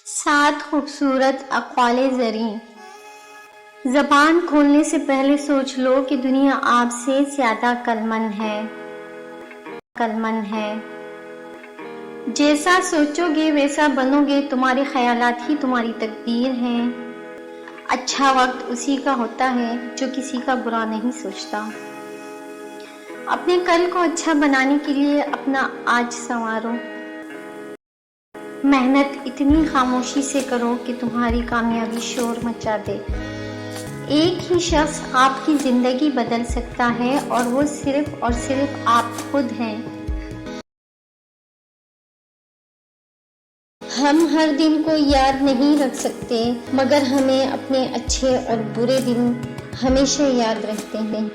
7 خوبصورت اقوال زریں۔ زبان کھولنے سے پہلے سوچ لو کہ دنیا آپ سے زیادہ عقلمند ہے۔ جیسا سوچو گے ویسا بنو گے، تمہارے خیالات ہی تمہاری تقدیر ہیں۔ اچھا وقت اسی کا ہوتا ہے جو کسی کا برا نہیں سوچتا۔ اپنے کل کو اچھا بنانے کے لیے اپنا آج سنوارو۔ محنت اتنی خاموشی سے کرو کہ تمہاری کامیابی شور مچا دے۔ ایک ہی شخص آپ کی زندگی بدل سکتا ہے اور وہ صرف اور صرف آپ خود ہیں۔ ہم ہر دن کو یاد نہیں رکھ سکتے مگر ہمیں اپنے اچھے اور برے دن ہمیشہ یاد رہتے ہیں۔